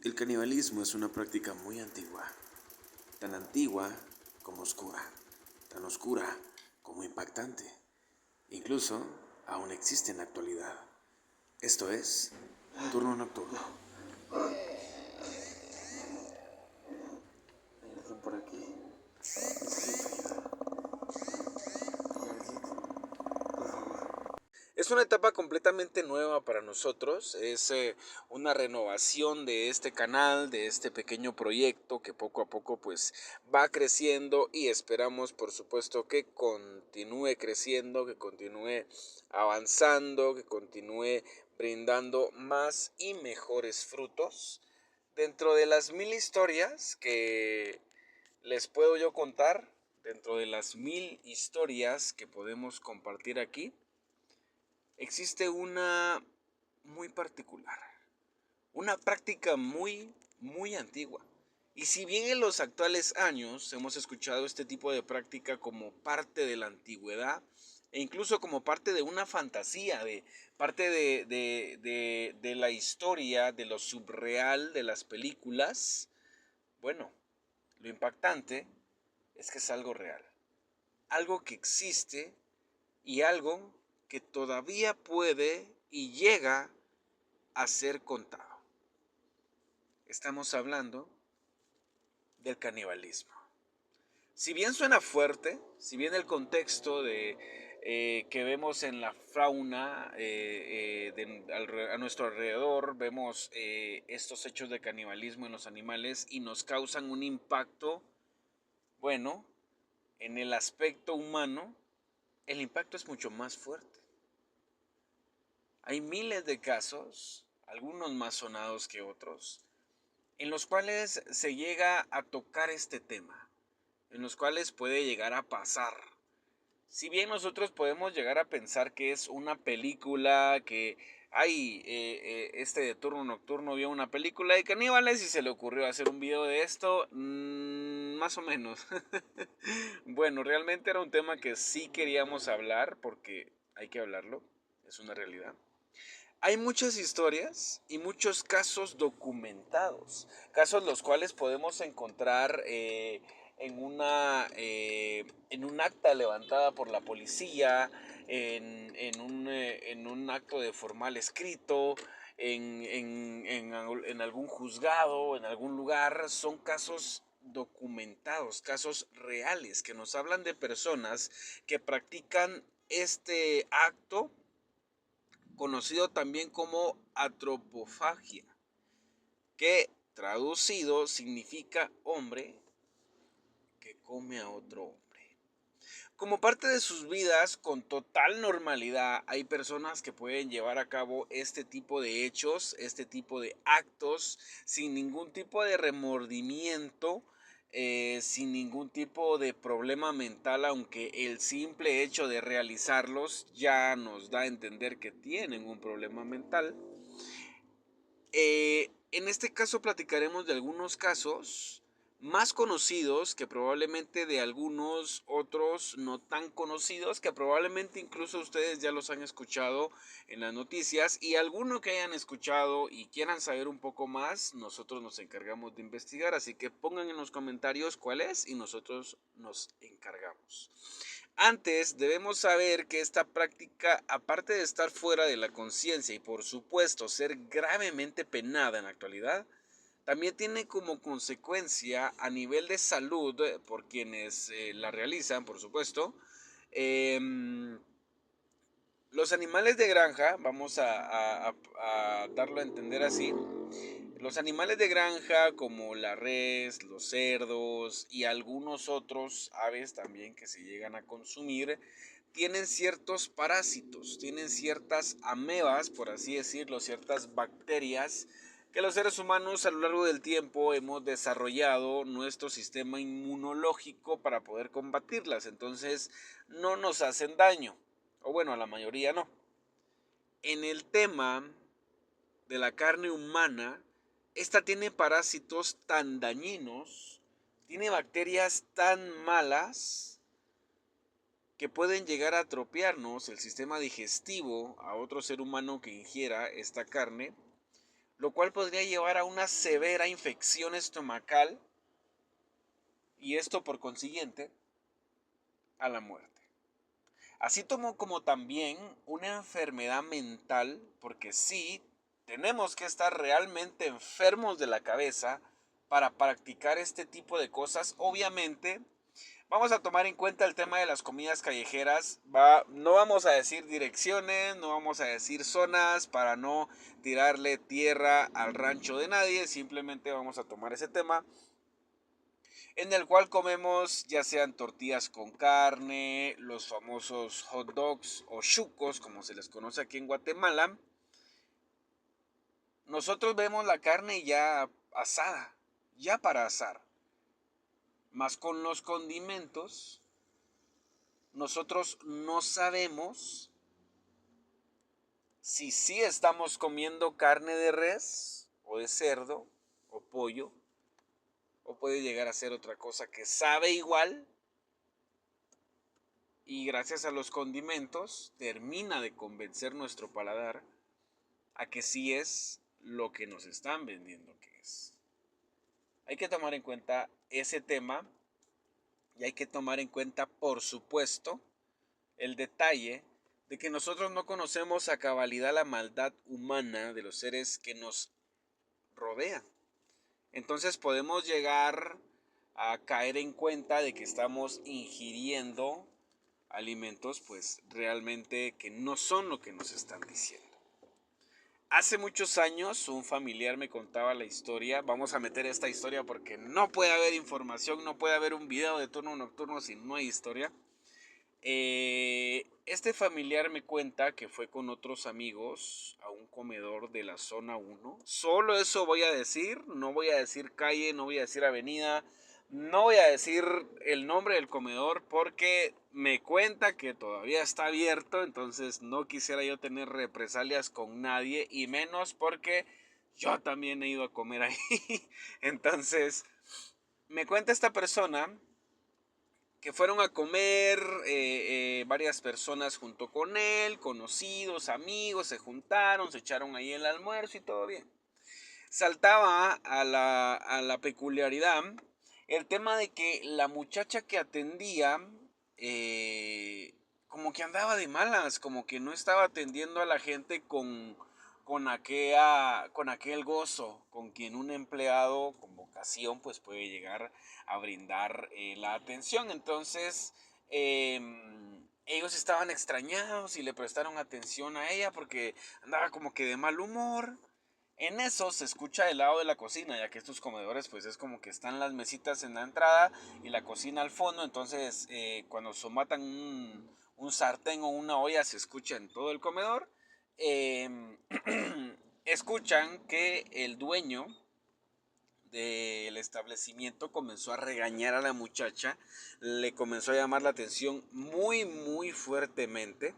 El canibalismo es una práctica muy antigua, tan antigua como oscura, tan oscura como impactante. Incluso aún existe en la actualidad. Esto es Turno Nocturno. Hay alguien por aquí. Necesito ayuda. ¿Hay alguien? Por favor. Es una etapa completamente nueva para nosotros, es una renovación de este canal, de este pequeño proyecto que poco a poco pues va creciendo y esperamos por supuesto que continúe creciendo, que continúe avanzando, que continúe brindando más y mejores frutos. Dentro de las 1000 historias que les puedo yo contar, dentro de las 1000 historias que podemos compartir aquí, existe una muy particular, una práctica muy antigua. Y si bien en los actuales años hemos escuchado este tipo de práctica como parte de la antigüedad, e incluso como parte de una fantasía, de parte de la historia, de lo subreal de las películas, bueno, lo impactante es que es algo real, algo que existe y algo que todavía puede y llega a ser contado. Estamos hablando del canibalismo. Si bien suena fuerte, si bien el contexto que vemos en la fauna a nuestro alrededor, vemos estos hechos de canibalismo en los animales y nos causan un impacto, bueno, en el aspecto humano, el impacto es mucho más fuerte. Hay miles de casos, algunos más sonados que otros, en los cuales se llega a tocar este tema, en los cuales puede llegar a pasar. Si bien nosotros podemos llegar a pensar que es una película, que este de Turno Nocturno vio una película de caníbales y se le ocurrió hacer un video de esto, más o menos. Bueno, realmente era un tema que sí queríamos hablar porque hay que hablarlo, es una realidad. Hay muchas historias y muchos casos documentados, casos los cuales podemos encontrar en un acta levantada por la policía, en un acto de formal escrito, en algún juzgado, en algún lugar. Son casos documentados, casos reales que nos hablan de personas que practican este acto, conocido también como antropofagia, que traducido significa hombre que come a otro hombre. Como parte de sus vidas, con total normalidad, hay personas que pueden llevar a cabo este tipo de hechos, este tipo de actos, sin ningún tipo de remordimiento, sin ningún tipo de problema mental, aunque el simple hecho de realizarlos ya nos da a entender que tienen un problema mental. En este caso platicaremos de algunos casos más conocidos, que probablemente de algunos otros no tan conocidos, que probablemente incluso ustedes ya los han escuchado en las noticias, y alguno que hayan escuchado y quieran saber un poco más, nosotros nos encargamos de investigar, así que pongan en los comentarios cuál es y nosotros nos encargamos. Antes debemos saber que esta práctica, aparte de estar fuera de la conciencia y por supuesto ser gravemente penada en la actualidad, también tiene como consecuencia a nivel de salud por quienes la realizan, por supuesto. Los animales de granja, vamos a darlo a entender así, los animales de granja como la res, los cerdos y algunos otros aves también que se llegan a consumir, tienen ciertos parásitos, tienen ciertas amebas, por así decirlo, ciertas bacterias que los seres humanos a lo largo del tiempo hemos desarrollado nuestro sistema inmunológico para poder combatirlas. Entonces no nos hacen daño, o bueno, a la mayoría no. En el tema de la carne humana, esta tiene parásitos tan dañinos, tiene bacterias tan malas que pueden llegar a atrofiarnos el sistema digestivo a otro ser humano que ingiera esta carne, lo cual podría llevar a una severa infección estomacal y esto por consiguiente a la muerte. Así como también una enfermedad mental, porque sí, tenemos que estar realmente enfermos de la cabeza para practicar este tipo de cosas. Obviamente, vamos a tomar en cuenta el tema de las comidas callejeras. No vamos a decir direcciones, no vamos a decir zonas para no tirarle tierra al rancho de nadie. Simplemente vamos a tomar ese tema en el cual comemos ya sean tortillas con carne, los famosos hot dogs o chucos, como se les conoce aquí en Guatemala. Nosotros vemos la carne ya asada, ya para asar. Más con los condimentos, nosotros no sabemos si sí estamos comiendo carne de res o de cerdo o pollo, o puede llegar a ser otra cosa que sabe igual y gracias a los condimentos termina de convencer nuestro paladar a que sí es lo que nos están vendiendo que es. Hay que tomar en cuenta ese tema y hay que tomar en cuenta, por supuesto, el detalle de que nosotros no conocemos a cabalidad la maldad humana de los seres que nos rodean. Entonces podemos llegar a caer en cuenta de que estamos ingiriendo alimentos pues realmente que no son lo que nos están diciendo. Hace muchos años un familiar me contaba la historia. Vamos a meter esta historia porque no puede haber información, no puede haber un video de turno nocturno si no hay historia. Este familiar me cuenta que fue con otros amigos a un comedor de la zona 1. Solo eso voy a decir, no voy a decir calle, no voy a decir avenida, no voy a decir el nombre del comedor porque me cuenta que todavía está abierto, entonces no quisiera yo tener represalias con nadie y menos porque yo también he ido a comer ahí. Entonces, me cuenta esta persona que fueron a comer varias personas junto con él, conocidos, amigos, se juntaron, se echaron ahí el almuerzo y todo bien. Saltaba a la peculiaridad el tema de que la muchacha que atendía como que andaba de malas, como que no estaba atendiendo a la gente con aquel gozo con quien un empleado con vocación pues puede llegar a brindar la atención. Entonces ellos estaban extrañados y le prestaron atención a ella porque andaba como que de mal humor. En eso se escucha del lado de la cocina, ya que estos comedores pues es como que están las mesitas en la entrada y la cocina al fondo, entonces cuando somatan un sartén o una olla se escucha en todo el comedor. Eh, escuchan que el dueño del establecimiento comenzó a regañar a la muchacha, le comenzó a llamar la atención muy fuertemente.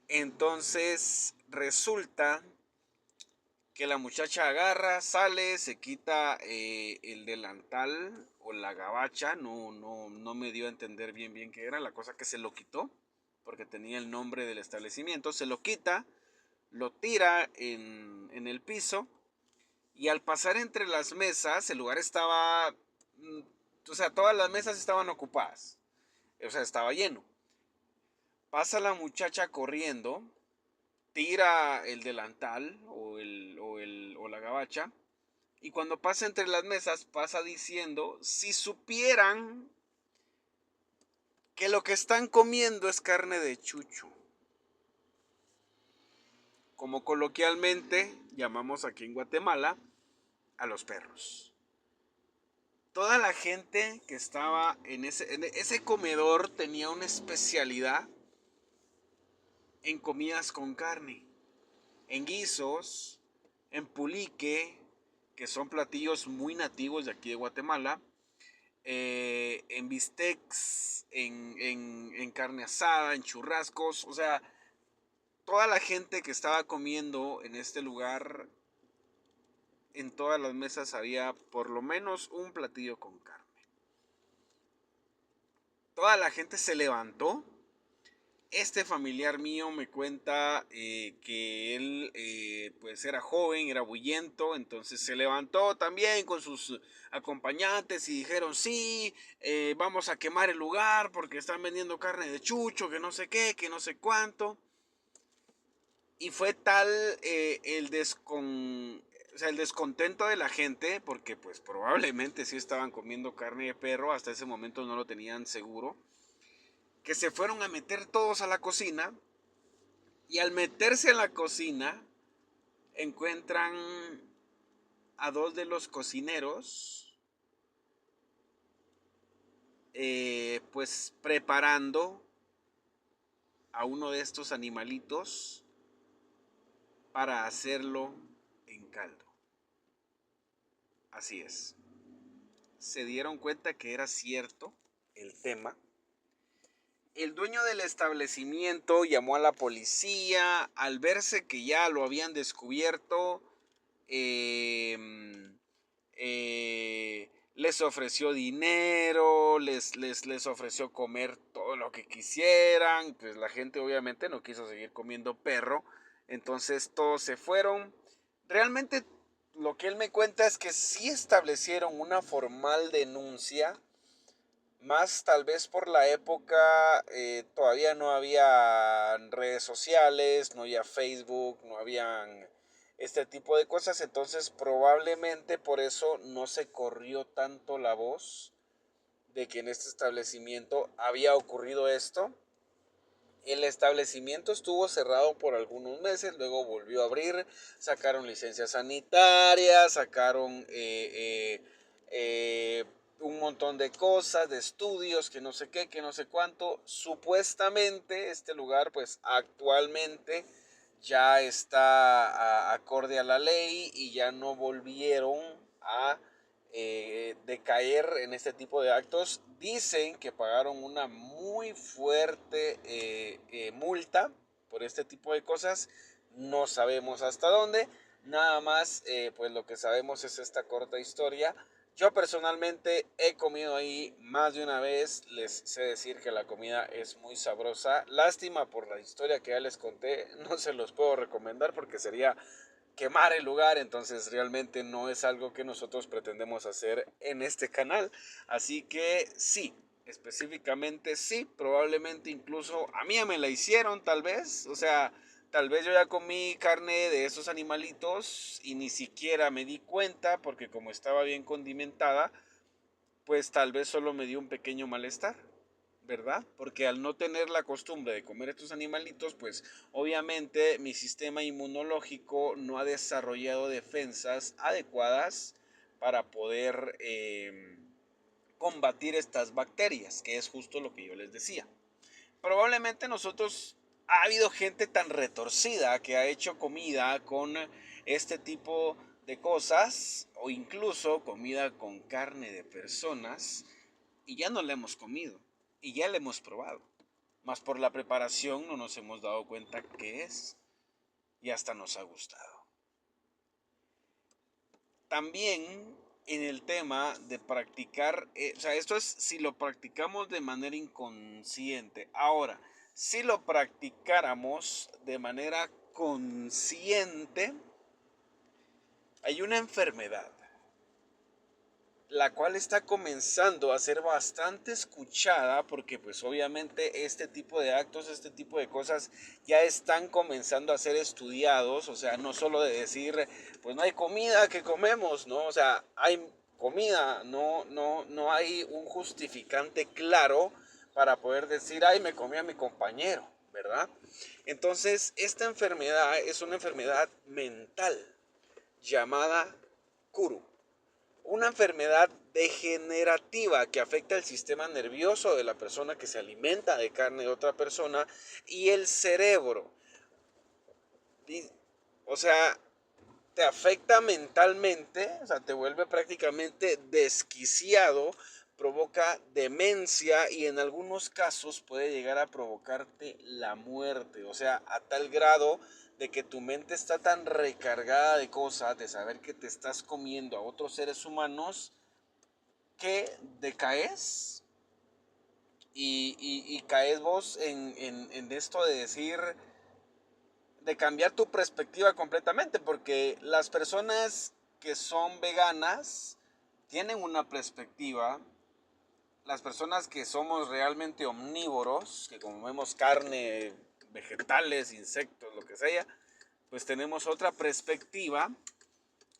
Entonces resulta que la muchacha agarra, sale, se quita el delantal o la gabacha, no me dio a entender bien qué era, la cosa que se lo quitó, porque tenía el nombre del establecimiento, se lo quita, lo tira en el piso, y al pasar entre las mesas, el lugar estaba, o sea, todas las mesas estaban ocupadas, o sea, estaba lleno. Pasa la muchacha corriendo, tira el delantal o la gabacha y cuando pasa entre las mesas pasa diciendo, si supieran que lo que están comiendo es carne de chucho, como coloquialmente llamamos aquí en Guatemala a los perros. Toda la gente que estaba en ese comedor tenía una especialidad en comidas con carne, en guisos, en pulique, que son platillos muy nativos de aquí de Guatemala, en bistecs, en carne asada, en churrascos, o sea, toda la gente que estaba comiendo en este lugar, en todas las mesas había por lo menos un platillo con carne. Toda la gente se levantó este familiar mío me cuenta que él pues era joven, era bullento, entonces se levantó también con sus acompañantes y dijeron, sí, vamos a quemar el lugar porque están vendiendo carne de chucho, que no sé qué, que no sé cuánto. Y fue tal o sea, el descontento de la gente, porque pues probablemente sí estaban comiendo carne de perro, hasta ese momento no lo tenían seguro, que se fueron a meter todos a la cocina y al meterse a la cocina encuentran a dos de los cocineros pues preparando a uno de estos animalitos para hacerlo en caldo. Así es. Se dieron cuenta que era cierto el tema. El dueño del establecimiento llamó a la policía. Al verse que ya lo habían descubierto, eh, les ofreció dinero, les ofreció comer todo lo que quisieran. Pues la gente obviamente no quiso seguir comiendo perro. Entonces todos se fueron. Realmente lo que él me cuenta es que sí establecieron una formal denuncia, más tal vez por la época todavía no había redes sociales, no había Facebook, no habían este tipo de cosas, entonces probablemente por eso no se corrió tanto la voz de que en este establecimiento había ocurrido esto. El establecimiento estuvo cerrado por algunos meses, luego volvió a abrir, sacaron licencias sanitarias, sacaron un montón de cosas, de estudios, que no sé qué, que no sé cuánto. Supuestamente este lugar pues actualmente ya está acorde a la ley y ya no volvieron a de caer en este tipo de actos. Dicen que pagaron una muy fuerte multa por este tipo de cosas. No sabemos hasta dónde. Nada más, pues lo que sabemos es esta corta historia. Yo personalmente he comido ahí más de una vez. Les sé decir que la comida es muy sabrosa. Lástima por la historia que ya les conté. No se los puedo recomendar porque sería quemar el lugar, entonces realmente no es algo que nosotros pretendemos hacer en este canal. Así que sí, específicamente sí, probablemente incluso a mí ya me la hicieron tal vez, o sea, tal vez yo ya comí carne de esos animalitos y ni siquiera me di cuenta porque como estaba bien condimentada, pues tal vez solo me dio un pequeño malestar, ¿verdad? Porque al no tener la costumbre de comer estos animalitos, pues obviamente mi sistema inmunológico no ha desarrollado defensas adecuadas para poder combatir estas bacterias, que es justo lo que yo les decía. Probablemente nosotros ha habido gente tan retorcida que ha hecho comida con este tipo de cosas o incluso comida con carne de personas y ya no la hemos comido y ya la hemos probado. Más por la preparación no nos hemos dado cuenta qué es y hasta nos ha gustado. También en el tema de practicar, o sea, esto es si lo practicamos de manera inconsciente. Ahora, si lo practicáramos de manera consciente, hay una enfermedad la cual está comenzando a ser bastante escuchada porque pues obviamente este tipo de actos, este tipo de cosas ya están comenzando a ser estudiados, o sea, no solo de decir, pues no hay comida que comemos, ¿no? O sea, hay comida, no hay un justificante claro para poder decir, ay, me comí a mi compañero, ¿verdad? Entonces, esta enfermedad es una enfermedad mental llamada Kuru, una enfermedad degenerativa que afecta el sistema nervioso de la persona que se alimenta de carne de otra persona y el cerebro. O sea, te afecta mentalmente, o sea, te vuelve prácticamente desquiciado, provoca demencia y en algunos casos puede llegar a provocarte la muerte, o sea, a tal grado de que tu mente está tan recargada de cosas, de saber que te estás comiendo a otros seres humanos, que decaes y caes vos en esto de decir, de cambiar tu perspectiva completamente, porque las personas que son veganas tienen una perspectiva. Las personas que somos realmente omnívoros, que comemos carne, vegetales, insectos, lo que sea, pues tenemos otra perspectiva.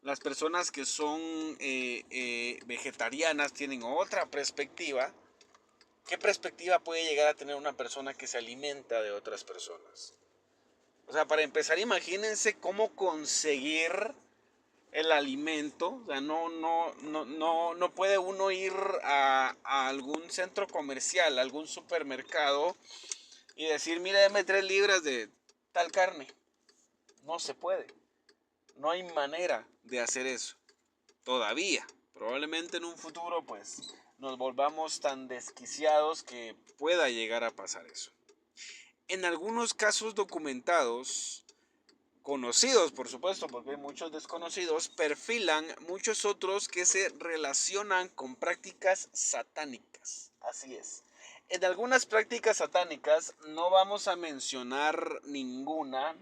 Las personas que son vegetarianas tienen otra perspectiva. ¿Qué perspectiva puede llegar a tener una persona que se alimenta de otras personas? O sea, para empezar, imagínense cómo conseguir el alimento. O sea, no puede uno ir a algún centro comercial, a algún supermercado y decir, mira, dame 3 libras de tal carne. No se puede. No hay manera de hacer eso. Todavía. Probablemente en un futuro, pues, nos volvamos tan desquiciados que pueda llegar a pasar eso. En algunos casos documentados, conocidos por supuesto, porque hay muchos desconocidos, perfilan muchos otros que se relacionan con prácticas satánicas. Así es. En algunas prácticas satánicas no vamos a mencionar ninguna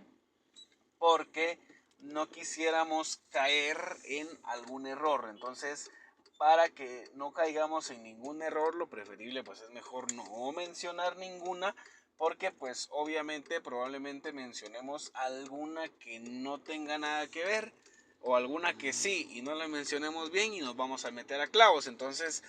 porque no quisiéramos caer en algún error. Entonces, para que no caigamos en ningún error, lo preferible pues es mejor no mencionar ninguna, porque pues obviamente probablemente mencionemos alguna que no tenga nada que ver o alguna que sí y no la mencionemos bien y nos vamos a meter a clavos. Entonces,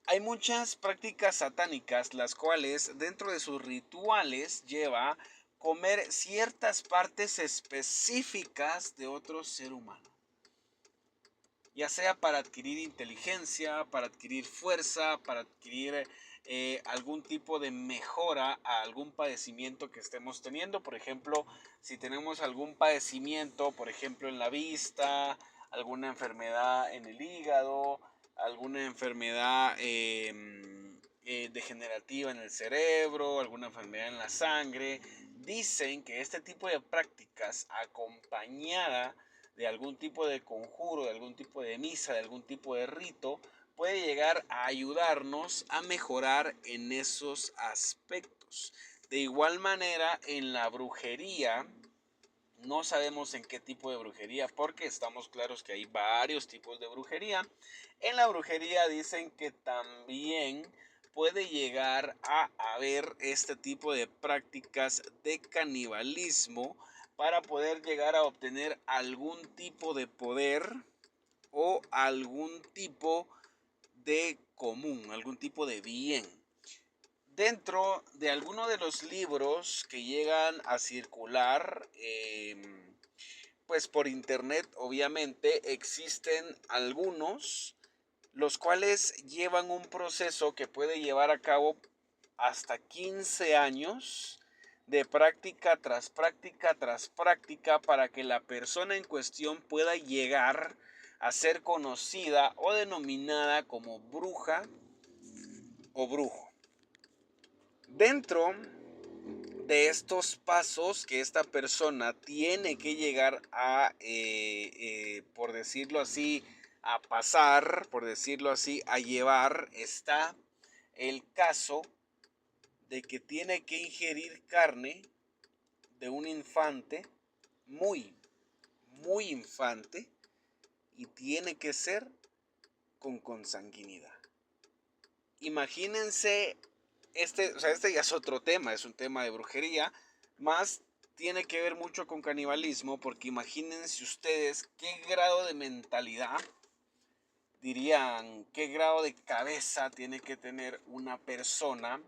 hay muchas prácticas satánicas las cuales dentro de sus rituales lleva comer ciertas partes específicas de otro ser humano. Ya sea para adquirir inteligencia, para adquirir fuerza, para adquirir algún tipo de mejora a algún padecimiento que estemos teniendo. Por ejemplo, si tenemos algún padecimiento, por ejemplo en la vista, alguna enfermedad en el hígado, alguna enfermedad degenerativa en el cerebro, alguna enfermedad en la sangre, dicen que este tipo de prácticas acompañada de algún tipo de conjuro, de algún tipo de misa, de algún tipo de rito, puede llegar a ayudarnos a mejorar en esos aspectos. De igual manera, en la brujería, no sabemos en qué tipo de brujería, porque estamos claros que hay varios tipos de brujería. En la brujería dicen que también puede llegar a haber este tipo de prácticas de canibalismo para poder llegar a obtener algún tipo de poder o algún tipo de común, algún tipo de bien. Dentro de alguno de los libros que llegan a circular, pues por internet obviamente existen algunos los cuales llevan un proceso que puede llevar a cabo hasta 15 años de práctica tras práctica tras práctica para que la persona en cuestión pueda llegar a ser conocida o denominada como bruja o brujo. Dentro de estos pasos que esta persona tiene que llegar a, por decirlo así, a pasar, por decirlo así, a llevar, está el caso de que tiene que ingerir carne de un infante muy, muy infante y tiene que ser con consanguinidad. Imagínense, este ya es otro tema, es un tema de brujería, más tiene que ver mucho con canibalismo, porque imagínense ustedes qué grado de mentalidad, dirían, qué grado de cabeza tiene que tener una persona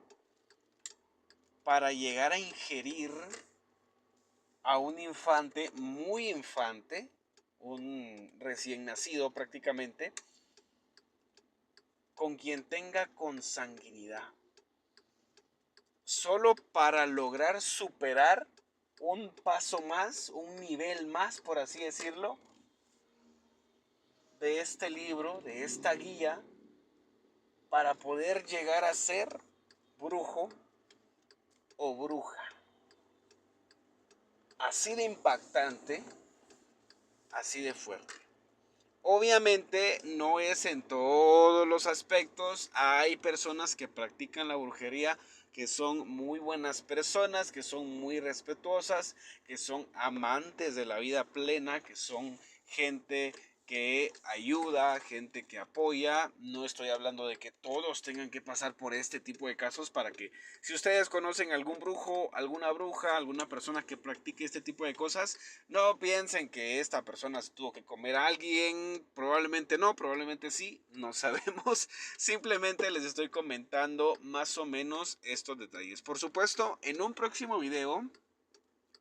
para llegar a ingerir a un infante, muy infante, un recién nacido prácticamente, con quien tenga consanguinidad, solo para lograr superar un paso más, un nivel más, por así decirlo, de este libro, de esta guía, para poder llegar a ser brujo o bruja. Así de impactante, así de fuerte. Obviamente no es en todos los aspectos. Hay personas que practican la brujería que son muy buenas personas, que son muy respetuosas, que son amantes de la vida plena, que son gente que ayuda, gente que apoya. No estoy hablando de que todos tengan que pasar por este tipo de casos para que, si ustedes conocen algún brujo, alguna bruja, alguna persona que practique este tipo de cosas, no piensen que esta persona tuvo que comer a alguien. Probablemente no, probablemente sí, no sabemos. Simplemente les estoy comentando más o menos estos detalles. Por supuesto, en un próximo video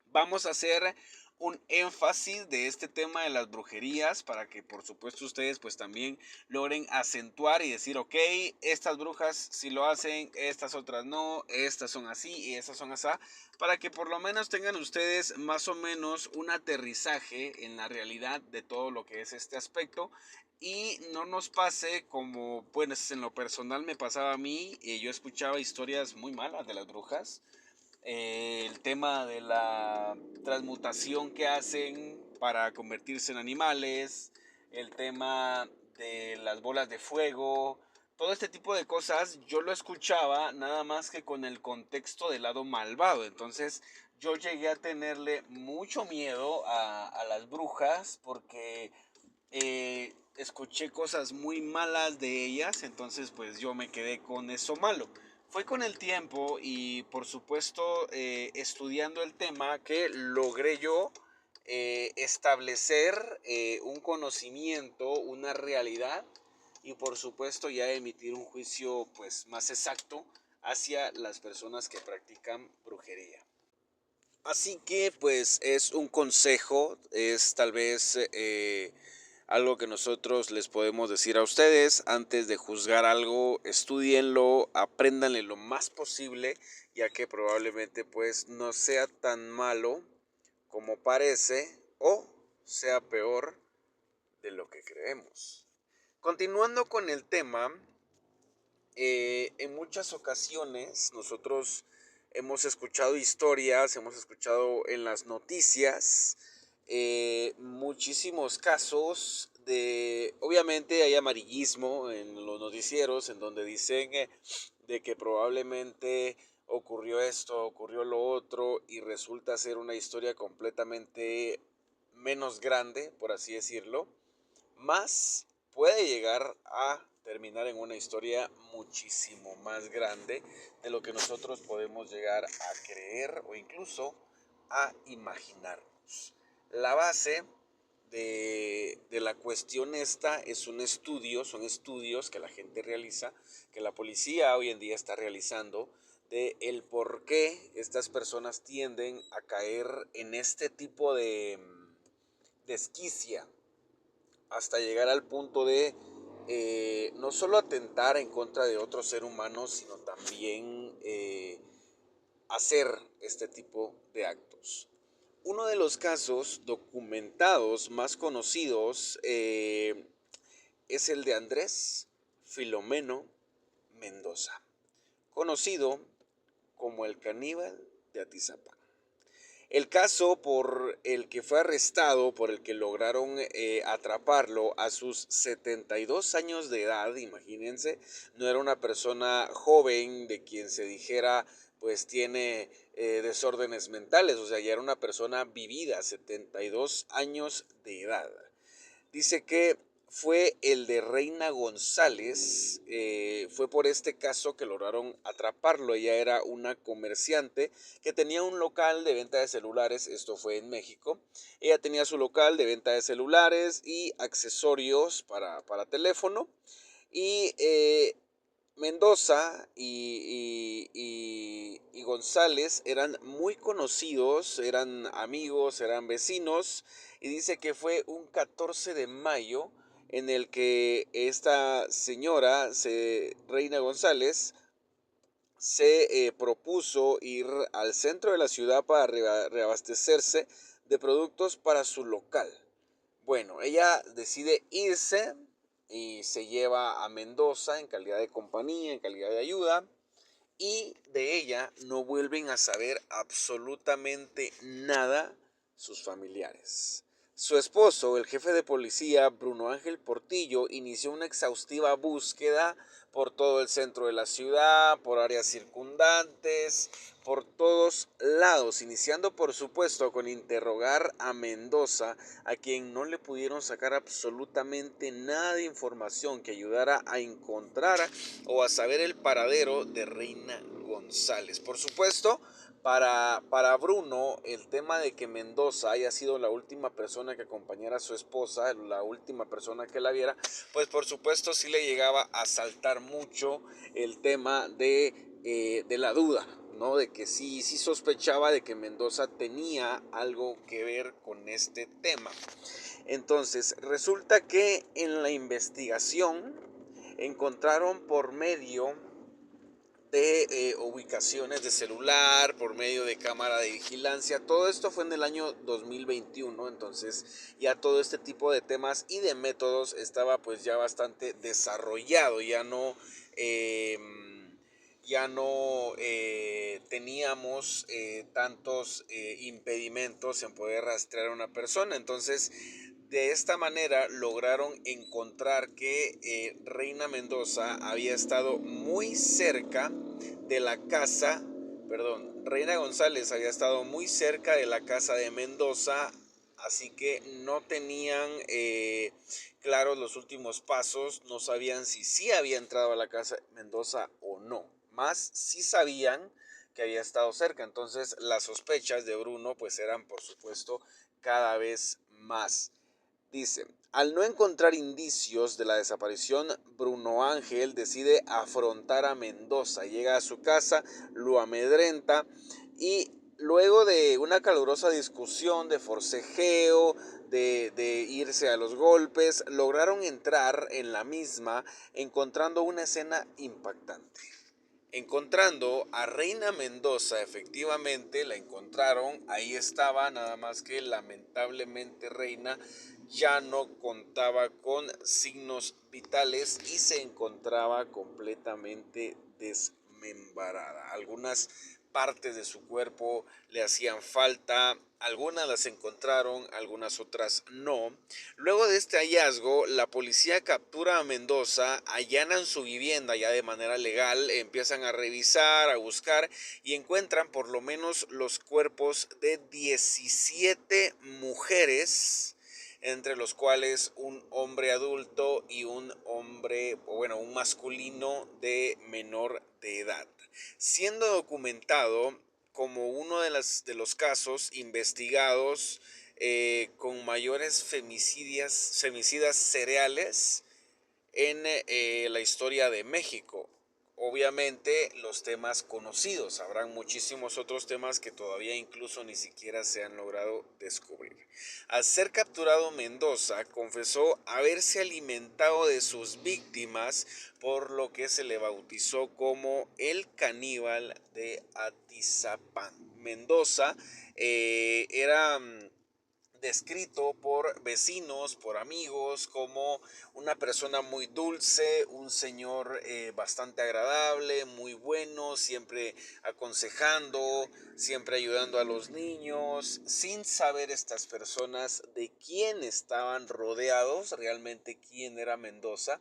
vamos a hacer un énfasis de este tema de las brujerías para que por supuesto ustedes pues también logren acentuar y decir, ok, estas brujas sí lo hacen, estas otras no, estas son así y estas son así, para que por lo menos tengan ustedes más o menos un aterrizaje en la realidad de todo lo que es este aspecto. Y no nos pase como, pues en lo personal me pasaba a mí, yo escuchaba historias muy malas de las brujas, el tema de la transmutación que hacen para convertirse en animales, el tema de las bolas de fuego, todo este tipo de cosas yo lo escuchaba nada más que con el contexto del lado malvado. Entonces yo llegué a tenerle mucho miedo a las brujas porque escuché cosas muy malas de ellas, entonces pues yo me quedé con eso malo. Fue con el tiempo y por supuesto estudiando el tema que logré yo establecer un conocimiento, una realidad y por supuesto ya emitir un juicio pues más exacto hacia las personas que practican brujería. Así que pues es un consejo, es tal vez algo que nosotros les podemos decir a ustedes. Antes de juzgar algo, estudienlo, apréndanle lo más posible, ya que probablemente pues no sea tan malo como parece o sea peor de lo que creemos. Continuando con el tema, en muchas ocasiones nosotros hemos escuchado historias, hemos escuchado en las noticias muchísimos casos de, obviamente hay amarillismo en los noticieros en donde dicen de que probablemente ocurrió esto, ocurrió lo otro y resulta ser una historia completamente menos grande, por así decirlo, más puede llegar a terminar en una historia muchísimo más grande de lo que nosotros podemos llegar a creer o incluso a imaginarnos. La base de la cuestión esta es un estudio, son estudios que la gente realiza, que la policía hoy en día está realizando, de el por qué estas personas tienden a caer en este tipo de esquicia, hasta llegar al punto de no solo atentar en contra de otro ser humano, sino también hacer este tipo de actos. Uno de los casos documentados más conocidos es el de Andrés Filomeno Mendoza, conocido como el caníbal de Atizapán. El caso por el que fue arrestado, por el que lograron atraparlo a sus 72 años de edad, imagínense, no era una persona joven de quien se dijera pues tiene desórdenes mentales, o sea, ya era una persona vivida, 72 años de edad. Dice que fue el de Reina González, fue por este caso que lograron atraparlo. Ella era una comerciante que tenía un local de venta de celulares, esto fue en México. Ella tenía su local de venta de celulares y accesorios para teléfono. Y Mendoza y González eran muy conocidos, eran amigos, eran vecinos, y dice que fue un 14 de mayo en el que esta señora, Reina González, se propuso ir al centro de la ciudad para reabastecerse de productos para su local. Bueno, ella decide irse y se lleva a Mendoza en calidad de compañía, en calidad de ayuda, y de ella no vuelven a saber absolutamente nada sus familiares. Su esposo, el jefe de policía Bruno Ángel Portillo, inició una exhaustiva búsqueda por todo el centro de la ciudad, por áreas circundantes, por todos lados, iniciando por supuesto con interrogar a Mendoza, a quien no le pudieron sacar absolutamente nada de información que ayudara a encontrar o a saber el paradero de Reina González. Por supuesto, para Bruno, el tema de que Mendoza haya sido la última persona que acompañara a su esposa, la última persona que la viera, pues por supuesto sí le llegaba a saltar mucho el tema de la duda, ¿no? De que sí sospechaba de que Mendoza tenía algo que ver con este tema. Entonces, resulta que en la investigación encontraron por medio de ubicaciones de celular, por medio de cámara de vigilancia. Todo esto fue en el año 2021, entonces ya todo este tipo de temas y de métodos estaba pues ya bastante desarrollado, eh, ya no teníamos tantos impedimentos en poder rastrear a una persona. Entonces, de esta manera lograron encontrar que Reina Mendoza había estado muy cerca de la casa, perdón, Reina González había estado muy cerca de la casa de Mendoza, así que no tenían claros los últimos pasos, no sabían si sí había entrado a la casa de Mendoza o no, más sí sabían que había estado cerca. Entonces las sospechas de Bruno pues eran por supuesto cada vez más. Dice, al no encontrar indicios de la desaparición, Bruno Ángel decide afrontar a Mendoza. Llega a su casa, lo amedrenta y luego de una calurosa discusión, de forcejeo, de irse a los golpes, lograron entrar en la misma, encontrando una escena impactante. Encontrando a Reina Mendoza, efectivamente la encontraron, ahí estaba, nada más que lamentablemente Reina ya no contaba con signos vitales y se encontraba completamente desmembrada. Algunas partes de su cuerpo le hacían falta, algunas las encontraron, algunas otras no. Luego de este hallazgo, la policía captura a Mendoza, allanan su vivienda ya de manera legal, empiezan a revisar, a buscar y encuentran por lo menos los cuerpos de 17 mujeres, entre los cuales un hombre adulto y un hombre, o bueno, un masculino de menor de edad, siendo documentado como uno de los casos investigados con mayores femicidas cereales en la historia de México. Obviamente los temas conocidos, habrán muchísimos otros temas que todavía incluso ni siquiera se han logrado descubrir. Al ser capturado Mendoza, confesó haberse alimentado de sus víctimas, por lo que se le bautizó como el caníbal de Atizapán. Mendoza era descrito por vecinos, por amigos, como una persona muy dulce, un señor bastante agradable, muy bueno, siempre aconsejando, siempre ayudando a los niños, sin saber estas personas de quién estaban rodeados, realmente quién era Mendoza.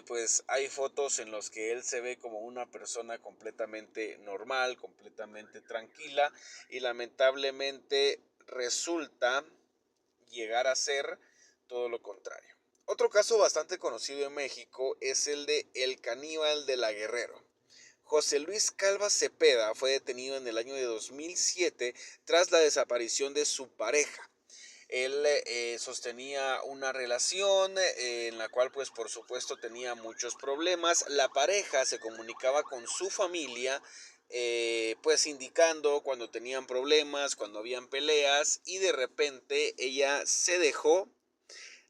Pues hay fotos en los que él se ve como una persona completamente normal, completamente tranquila, y lamentablemente resulta llegar a ser todo lo contrario. Otro caso bastante conocido en México es el de El Caníbal de la Guerrero. José Luis Calva Cepeda fue detenido en el año de 2007 tras la desaparición de su pareja. Él sostenía una relación en la cual pues por supuesto tenía muchos problemas. La pareja se comunicaba con su familia pues indicando cuando tenían problemas, cuando habían peleas, y de repente ella se dejó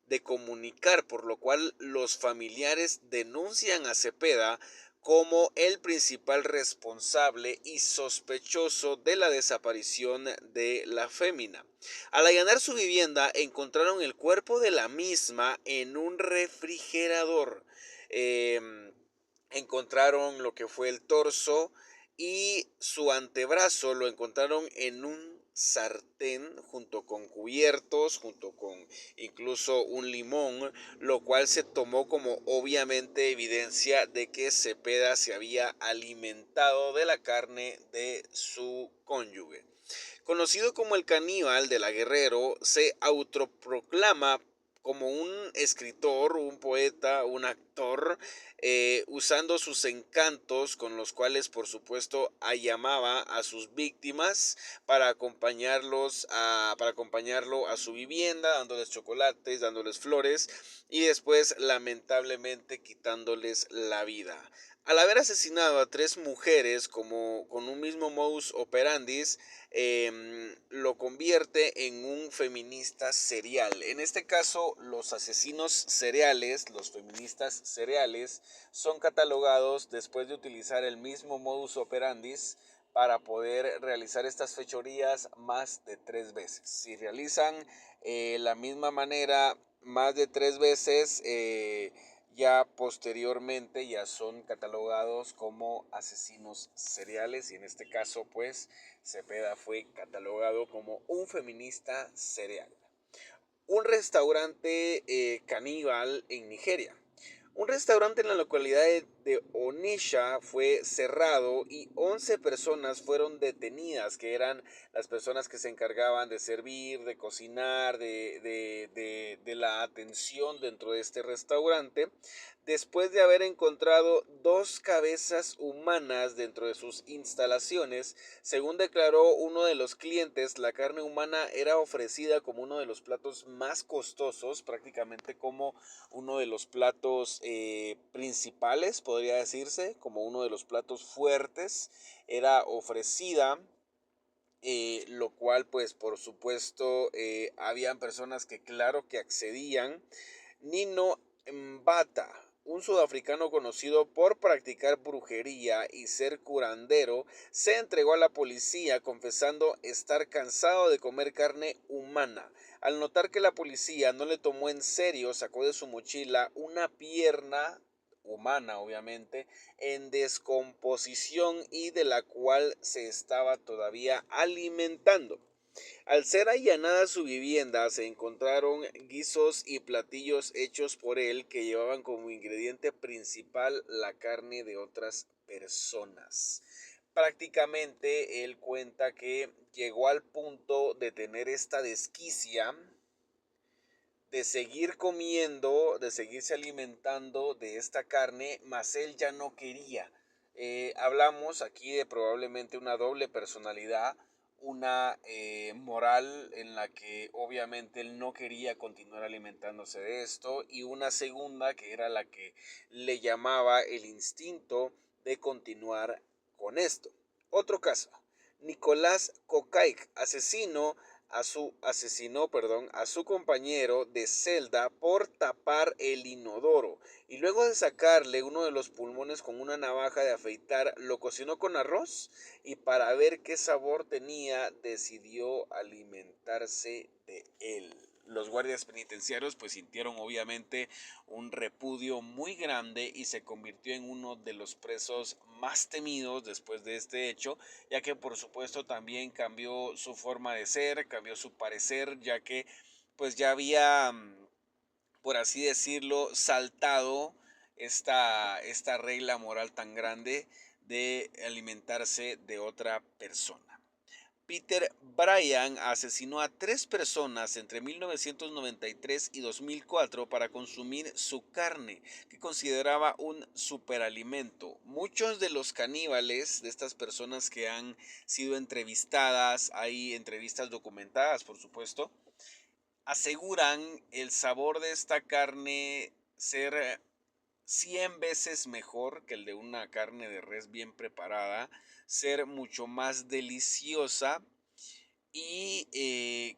de comunicar, por lo cual los familiares denuncian a Cepeda como el principal responsable y sospechoso de la desaparición de la fémina. Al allanar su vivienda, encontraron el cuerpo de la misma en un refrigerador. Encontraron lo que fue el torso y su antebrazo lo encontraron en un sartén junto con cubiertos, junto con incluso un limón, lo cual se tomó como obviamente evidencia de que Cepeda se había alimentado de la carne de su cónyuge. Conocido como el caníbal de la Guerrero, se autoproclama como un escritor, un poeta, un actor, usando sus encantos con los cuales por supuesto llamaba a sus víctimas para acompañarlo a su vivienda, dándoles chocolates, dándoles flores y después lamentablemente quitándoles la vida. Al haber asesinado a 3 mujeres como con un mismo modus operandi, lo convierte en un feminista serial. En este caso, los asesinos seriales, los feministas seriales, son catalogados después de utilizar el mismo modus operandi para poder realizar estas fechorías más de 3 veces. Si realizan la misma manera más de 3 veces, ya posteriormente ya son catalogados como asesinos seriales y en este caso pues Cepeda fue catalogado como un feminista serial. Un restaurante caníbal en Nigeria. Un restaurante en la localidad de Onitsha fue cerrado y 11 personas fueron detenidas, que eran las personas que se encargaban de servir, de cocinar, de la atención dentro de este restaurante, después de haber encontrado 2 cabezas humanas dentro de sus instalaciones. Según declaró uno de los clientes, la carne humana era ofrecida como uno de los platos más costosos, prácticamente como uno de los platos principales, podría decirse, como uno de los platos fuertes, era ofrecida. Lo cual pues por supuesto habían personas que claro que accedían. Nino Mbata, un sudafricano conocido por practicar brujería y ser curandero, se entregó a la policía confesando estar cansado de comer carne humana. Al notar que la policía no le tomó en serio, sacó de su mochila una pierna humana, obviamente, en descomposición y de la cual se estaba todavía alimentando. Al ser allanada su vivienda, se encontraron guisos y platillos hechos por él que llevaban como ingrediente principal la carne de otras personas. Prácticamente él cuenta que llegó al punto de tener esta desquicia de seguir comiendo, de seguirse alimentando de esta carne, mas él ya no quería. Hablamos aquí de probablemente una doble personalidad, una moral en la que obviamente él no quería continuar alimentándose de esto y una segunda que era la que le llamaba el instinto de continuar con esto. Otro caso, Nicolás Kokaik, asesinó a su compañero de celda por tapar el inodoro y luego de sacarle uno de los pulmones con una navaja de afeitar, lo cocinó con arroz y para ver qué sabor tenía decidió alimentarse de él. Los guardias penitenciarios pues sintieron obviamente un repudio muy grande y se convirtió en uno de los presos más temidos después de este hecho, ya que por supuesto también cambió su forma de ser, cambió su parecer, ya que pues ya había, por así decirlo, saltado esta regla moral tan grande de alimentarse de otra persona. Peter Bryan asesinó a 3 personas entre 1993 y 2004 para consumir su carne, que consideraba un superalimento. Muchos de los caníbales, de estas personas que han sido entrevistadas, hay entrevistas documentadas por supuesto, aseguran el sabor de esta carne ser 100 veces mejor que el de una carne de res bien preparada, ser mucho más deliciosa y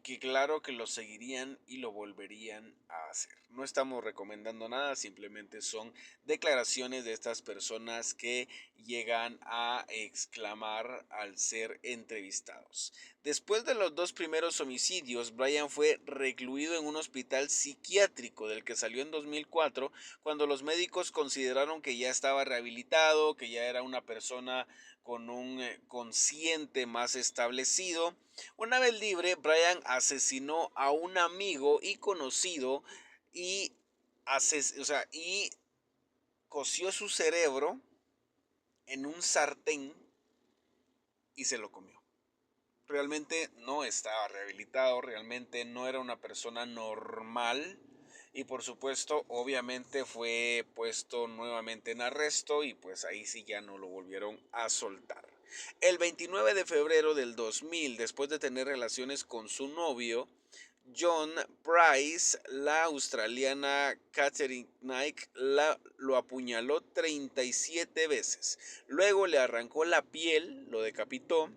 que claro que lo seguirían y lo volverían a hacer. No estamos recomendando nada, simplemente son declaraciones de estas personas que llegan a exclamar al ser entrevistados. Después de los dos primeros homicidios, Brian fue recluido en un hospital psiquiátrico del que salió en 2004, cuando los médicos consideraron que ya estaba rehabilitado, que ya era una persona con un consciente más establecido. Una vez libre, Brian asesinó a un amigo y conocido y, y coció su cerebro en un sartén y se lo comió. Realmente no estaba rehabilitado, realmente no era una persona normal y por supuesto obviamente fue puesto nuevamente en arresto y pues ahí sí ya no lo volvieron a soltar. El 29 de febrero del 2000, después de tener relaciones con su novio, John Price, la australiana Catherine Knight lo apuñaló 37 veces. Luego le arrancó la piel, lo decapitó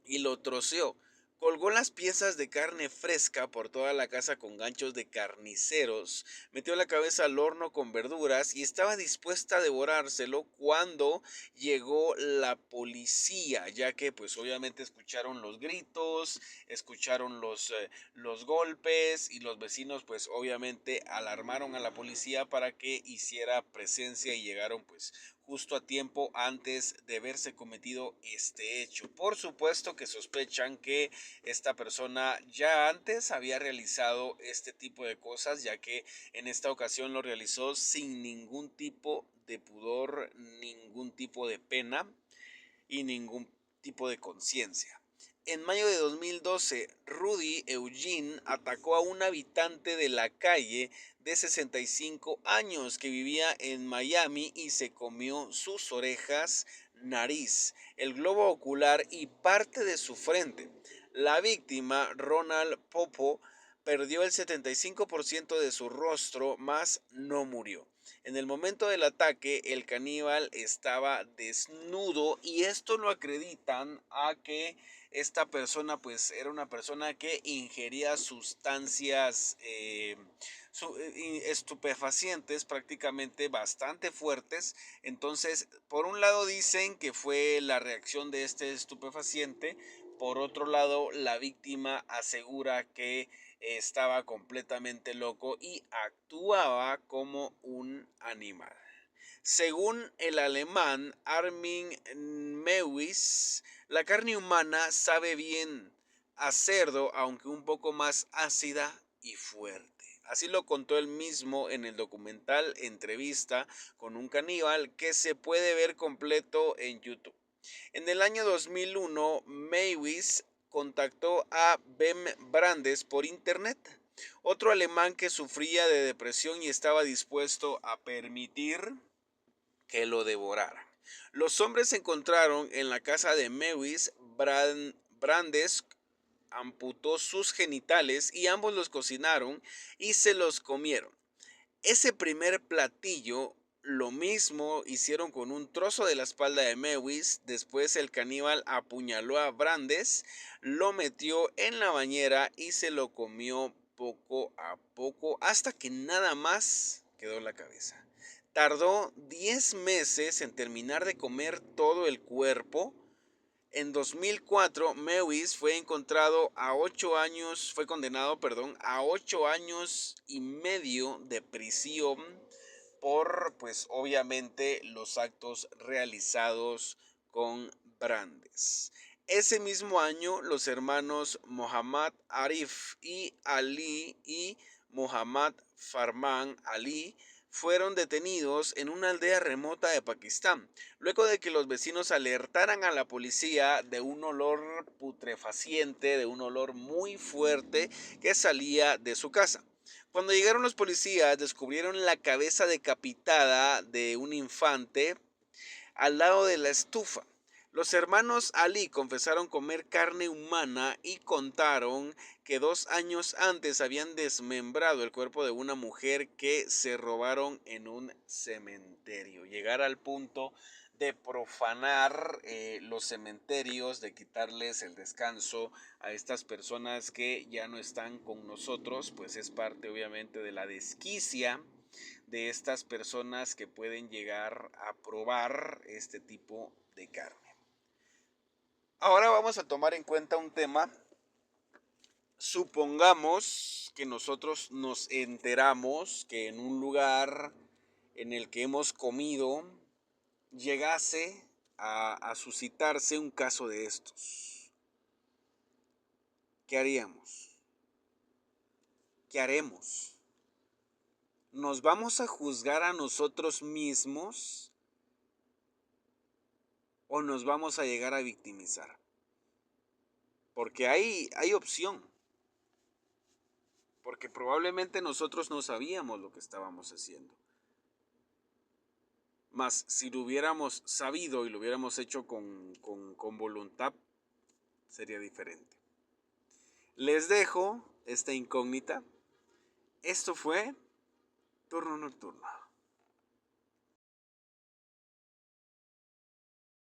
y lo troceó. Colgó las piezas de carne fresca por toda la casa con ganchos de carniceros, metió la cabeza al horno con verduras y estaba dispuesta a devorárselo cuando llegó la policía, ya que pues obviamente escucharon los gritos, escucharon los golpes y los vecinos pues obviamente alarmaron a la policía para que hiciera presencia y llegaron pues justo a tiempo antes de haberse cometido este hecho. Por supuesto que sospechan que esta persona ya antes había realizado este tipo de cosas, ya que en esta ocasión lo realizó sin ningún tipo de pudor, ningún tipo de pena y ningún tipo de conciencia. En mayo de 2012, Rudy Eugene atacó a un habitante de la calle de 65 años que vivía en Miami y se comió sus orejas, nariz, el globo ocular y parte de su frente. La víctima, Ronald Popo, perdió el 75% de su rostro, mas no murió. En el momento del ataque, el caníbal estaba desnudo y esto lo acreditan a que esta persona pues era una persona que ingería sustancias estupefacientes prácticamente bastante fuertes. Entonces, por un lado dicen que fue la reacción de este estupefaciente, por otro lado la víctima asegura que estaba completamente loco y actuaba como un animal. Según el alemán Armin Mewis, la carne humana sabe bien a cerdo, aunque un poco más ácida y fuerte. Así lo contó él mismo en el documental Entrevista con un caníbal, que se puede ver completo en YouTube. En el año 2001, Mewis contactó a Ben Brandes por internet, otro alemán que sufría de depresión y estaba dispuesto a permitir que lo devoraran. Los hombres se encontraron en la casa de Mewis. Brandes amputó sus genitales y ambos los cocinaron y se los comieron. Ese primer platillo lo mismo hicieron con un trozo de la espalda de Mewis. Después el caníbal apuñaló a Brandes, lo metió en la bañera y se lo comió poco a poco hasta que nada más quedó la cabeza. Tardó 10 meses en terminar de comer todo el cuerpo. En 2004, Mewis fue encontrado a 8 años, fue condenado, a 8 años y medio de prisión por, pues, obviamente, los actos realizados con Brandes. Ese mismo año, los hermanos Muhammad Arif y Ali y Muhammad Farman Ali fueron detenidos en una aldea remota de Pakistán, luego de que los vecinos alertaran a la policía de un olor putrefaciente, de un olor muy fuerte que salía de su casa. Cuando llegaron los policías, descubrieron la cabeza decapitada de un infante al lado de la estufa. Los hermanos Ali confesaron comer carne humana y contaron que 2 años antes habían desmembrado el cuerpo de una mujer que se robaron en un cementerio. Llegar al punto de profanar los cementerios, de quitarles el descanso a estas personas que ya no están con nosotros, pues es parte obviamente de la desquicia de estas personas que pueden llegar a probar este tipo de carne. Ahora vamos a tomar en cuenta un tema. Supongamos que nosotros nos enteramos que en un lugar en el que hemos comido llegase a suscitarse un caso de estos. ¿Qué haríamos? ¿Qué haremos? ¿Nos vamos a juzgar a nosotros mismos o nos vamos a llegar a victimizar? Porque hay opción. Porque probablemente nosotros no sabíamos lo que estábamos haciendo. Mas si lo hubiéramos sabido y lo hubiéramos hecho con voluntad, sería diferente. Les dejo esta incógnita. Esto fue Turno Nocturno.